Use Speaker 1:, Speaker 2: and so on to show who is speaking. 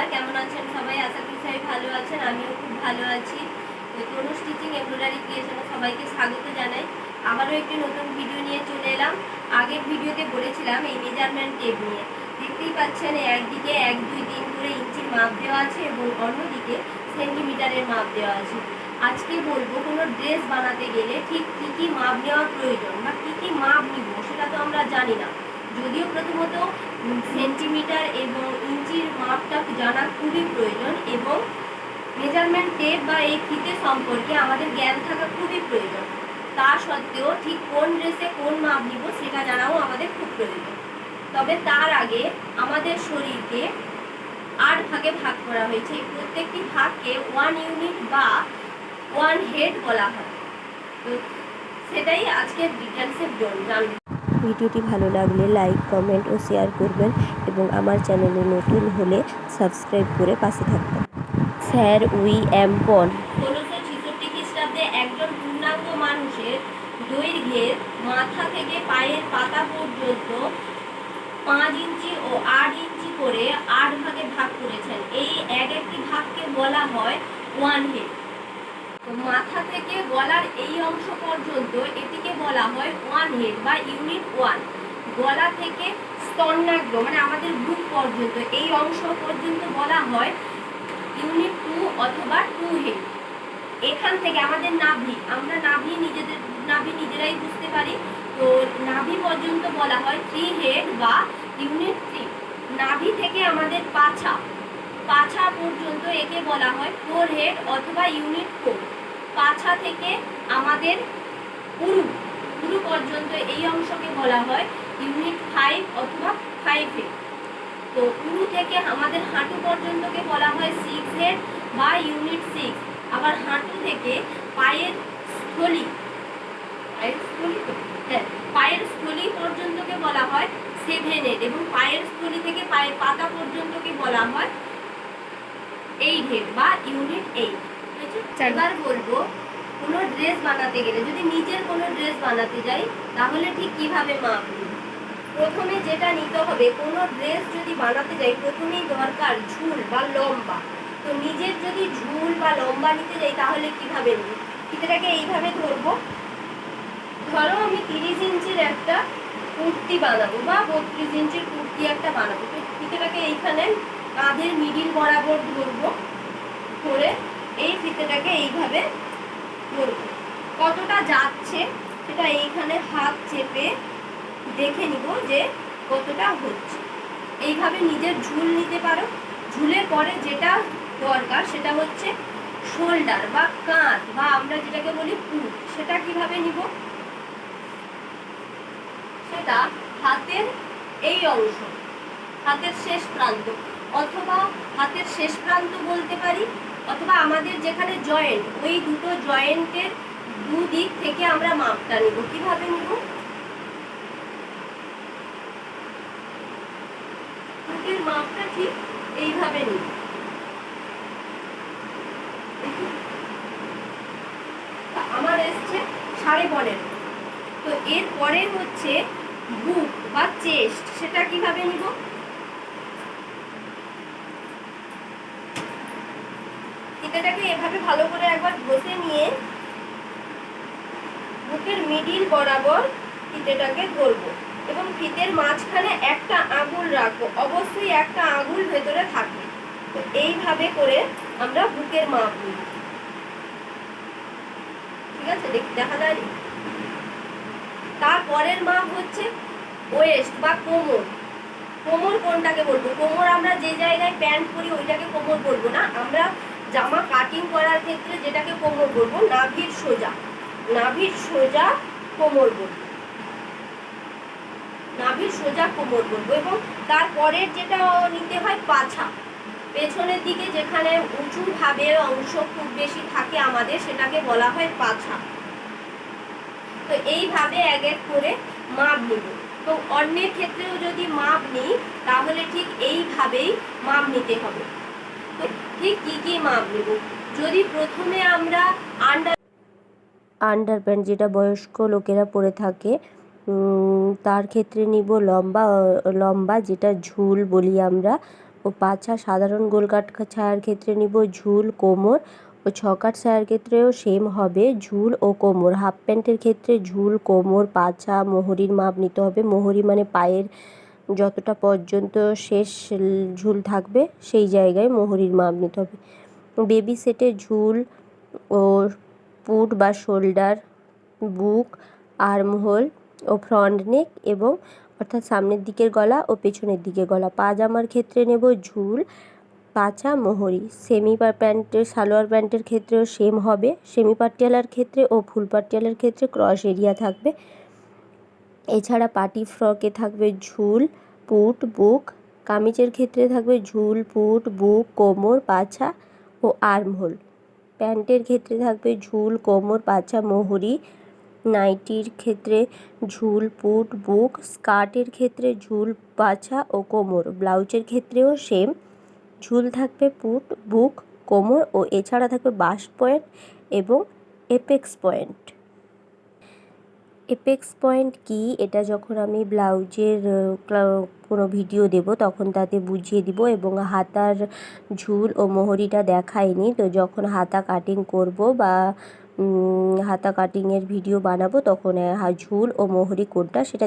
Speaker 1: নমস্কার, কেমন আছেন সবাই? আশা করি সবাই ভালো আছেন। আমিও খুব ভালো আছি। তো তনু স্টিচিং এমব্রয়ডারি ক্রিয়েশনে সবাইকে স্বাগত জানাই। আবারও একটি নতুন ভিডিও নিয়ে চলে এলাম। আগের ভিডিওতে বলেছিলাম এই মেজারমেন্ট টেপ নিয়ে। দেখতেই পাচ্ছেন একদিকে 1, 2, 3 করে ইঞ্চির মাপ দেওয়া আছে এবং অন্যদিকে সেন্টিমিটারের মাপ দেওয়া আছে। আজকে বলবো কোনো ড্রেস বানাতে গেলে ঠিক কী কী মাপ নেওয়ার প্রয়োজন বা কী কী মাপ নিব সেটা তো আমরা জানি না। যদিও প্রথমত সেন্টিমিটার এবং ইঞ্চির মাপটা জানা খুবই প্রয়োজন এবং মেজারমেন্ট টেপ বা এই ফিতে সম্পর্কে আমাদের জ্ঞান থাকা খুবই প্রয়োজন। তা সত্ত্বেও ঠিক কোন ড্রেসে কোন মাপ নিব সেটা জানাও আমাদের খুব প্রয়োজন। তবে তার আগে আমাদের শরীরকে 8 ভাগে ভাগ করা হয়েছে। এই প্রত্যেকটি ভাগকে 1 ইউনিট বা 1 হেড বলা হয়। তো সেটাই আজকের ডিটেলসে জানব।
Speaker 2: ভিডিওটি ভালো লাগলে লাইক, কমেন্ট ও শেয়ার করবেন এবং আমার চ্যানেলে নতুন হলে সাবস্ক্রাইব করে পাশে থাকবেন। স্যার উইলিয়াম
Speaker 1: 1666 খ্রিস্টাব্দে একজন পূর্ণাঙ্গ মানুষের দৈর্ঘ্যের মাথা থেকে পায়ের পাতা পর্যন্ত 5 ইঞ্চি ও 8 ইঞ্চি করে 8 ভাগে ভাগ করেছেন। এই এক একটি ভাগকে বলা হয় 1 হেড। মাথা থেকে গলার এই অংশ পর্যন্ত এটিকে বলা হয় 1 হেড বা ইউনিট 1। গলা থেকে স্তন্যাগ্র মানে আমাদের বুক পর্যন্ত এই অংশ পর্যন্ত বলা হয় ইউনিট 2 অথবা 2 হেড। এখান থেকে আমাদের নাভি, আমরা নাভি নিজেরাই বুঝতে পারি। তো নাভি পর্যন্ত বলা হয় 3 হেড বা ইউনিট 3। নাভি থেকে আমাদের পাছা পর্যন্ত একে বলা হয় 4 হেড অথবা ইউনিট 4। পাছা থেকে আমাদের পুরু পর্যন্ত এই অংশকে বলা হয় ইউনিট 5 অথবা 5 হেড। তো পুরু থেকে আমাদের হাঁটু পর্যন্তকে বলা হয় 6 হেড বা ইউনিট 6। আবার হাঁটু থেকে পায়ের স্থলি পর্যন্তকে বলা হয় 7 হেড এবং পায়ের স্থলি থেকে পায়ের পাতা পর্যন্তকে বলা হয় 8 হেড বা ইউনিট 8। এবার বলবো কোনো ড্রেস বানাতে গেলে, যদি নিজের কোনো ড্রেস বানাতে যাই তাহলে ঠিক কিভাবে মাপ নিব। প্রথমে যেটা নিতে হবে, কোনো ড্রেস যদি বানাতে যাই প্রথমেই দরকার ঝুল বা লম্বা। তো নিজের যদি ঝুল বা লম্বা নিতে যাই তাহলে কিভাবে নিব? ফিতেটাকে এইভাবে ধরবো। ধরো আমি 30 ইঞ্চির একটা কুর্তি বানাবো বা 32 ইঞ্চির কুর্তি একটা বানাবো। তো ফিতেটাকে এইখানে কাঁধের মিডিল বরাবর ধরবো, ধরে এই ফিতেটাকে এইভাবে ধরবো। কতটা যাচ্ছে সেটা এইখানে হাত চেপে দেখে নিব যে কতটা হচ্ছে। এইভাবে নিজের ঝুল নিতে পারো। ঝুলের পরে যেটা দরকার সেটা হচ্ছে শোল্ডার বা কাঁধ বা আমরা যেটাকে বলি পুট। সেটা কিভাবে নিব? সেটা হাতের এই অংশ, হাতের শেষ প্রান্ত, অথবা হাতের শেষ প্রান্ত বলতে পারি, অথবা আমাদের যেখানে জয়েন্ট ওই দুটো জয়েন্টের দুদিক থেকে আমরা মাপটা নিব। কিভাবে নিব? বুকের মাপটা ঠিক এইভাবে নিব। আমার এসছে 15.5। তো এর পরে হচ্ছে বুক বা চেস্ট, সেটা কিভাবে নিব? এটাকে এভাবে ভালো করে একবার ঘষে নিয়ে বুকের মিডিল বরাবর ফিতেটাকে ধরবো এবং ফিতের মাঝখানে একটা আঙুল রাখবো। অবশ্যই একটা আঙুল ভেতরে থাকবে। তো এইভাবে করে আমরা বুকের মাপ নিব। ঠিক আছে, দেখা যায়। তারপরের মাপ হচ্ছে ওয়েস্ট বা কোমর। কোমর কোনটাকে বলবো? কোমর আমরা যে জায়গায় প্যান্ট পরি ওইটাকে কোমর বলবো না। আমরা জামা কাটিং করার ক্ষেত্রে যেটাকে কোমর বলবো, নাভির সোজা কোমর বলবো। নাভির সোজা কোমর বলবো। এবং তারপরের যেটা নিতে হয় পাছা, পেছনের দিকে যেখানে উঁচু ভাবে অংশ খুব বেশি থাকে আমাদের, সেটাকে বলা হয় পাছা। তো এইভাবে এক এক করে মাপ নিব। তো অন্যের ক্ষেত্রেও যদি মাপ নিই তাহলে ঠিক এইভাবেই মাপ নিতে হবে। তো ঠিক কি কি মাপ নিব? যদি প্রথমে আমরা
Speaker 2: আন্ডারপ্যান্ট যেটা বয়স্ক লোকেরা পরে থাকে তার ক্ষেত্রে নিব লম্বা, যেটা ঝুল বলি আমরা। ও পাছা। সাধারণ গোল কাট ছায়ার ক্ষেত্রে নিব ঝুল, কোমর ও ছকাট ছায়ার ক্ষেত্রেও সেম হবে ঝুল ও কোমর। হাফ প্যান্টের ক্ষেত্রে ঝুল, কোমর, পাছা, মোহরির মাপ নিতে হবে। মোহরি মানে পায়ের যতটা পর্যন্ত শেষ ঝুল থাকবে সেই জায়গায় মোহরির মাপ নিতে হবে। বেবি সেটে ঝুল ও পুট বা শোল্ডার, বুক, আর্মহোল ও ফ্রন্ট নেক এবং অর্থাৎ সামনের দিকের গলা ও পেছনের দিকের গলা। পাজামার ক্ষেত্রে নেব ঝুল, পাছা, মোহরি। সেমি প্যান্টের সালোয়ার প্যান্টের ক্ষেত্রেও সেম হবে। সেমি পাটিয়ালার ক্ষেত্রে ও ফুল পাটিয়ালার ক্ষেত্রে ক্রস এরিয়া থাকবে। এছাড়া পার্টি ফ্রকে থাকবে ঝুল, পুট, বুক। কামিজের ক্ষেত্রে থাকবে ঝুল, পুট, বুক, কোমর, পাছা ও আর্মহোল। প্যান্টের ক্ষেত্রে থাকবে ঝুল, কোমর, পাছা, মোহরি। নাইটির ক্ষেত্রে ঝুল, পুট, বুক। স্কার্টের ক্ষেত্রে ঝুল, পাছা ও কোমর। ব্লাউজের ক্ষেত্রেও সেম, ঝুল থাকবে, পুট, বুক, কোমর ও এছাড়া থাকবে বাস্ট পয়েন্ট এবং এপেক্স পয়েন্ট। এপেক্স পয়েন্ট কি, এটা যখন আমি ব্লাউজের কোনো ভিডিও দেব তখন তাতে বুঝিয়ে দিব, এবং হাতার ঝুল ও মোহরিটা দেখাইনি। তো যখন হাতা কাটিং করব বা হাতা কাটিংয়ের ভিডিও বানাবো তখন ঝুল ও মোহরি কোনটা সেটা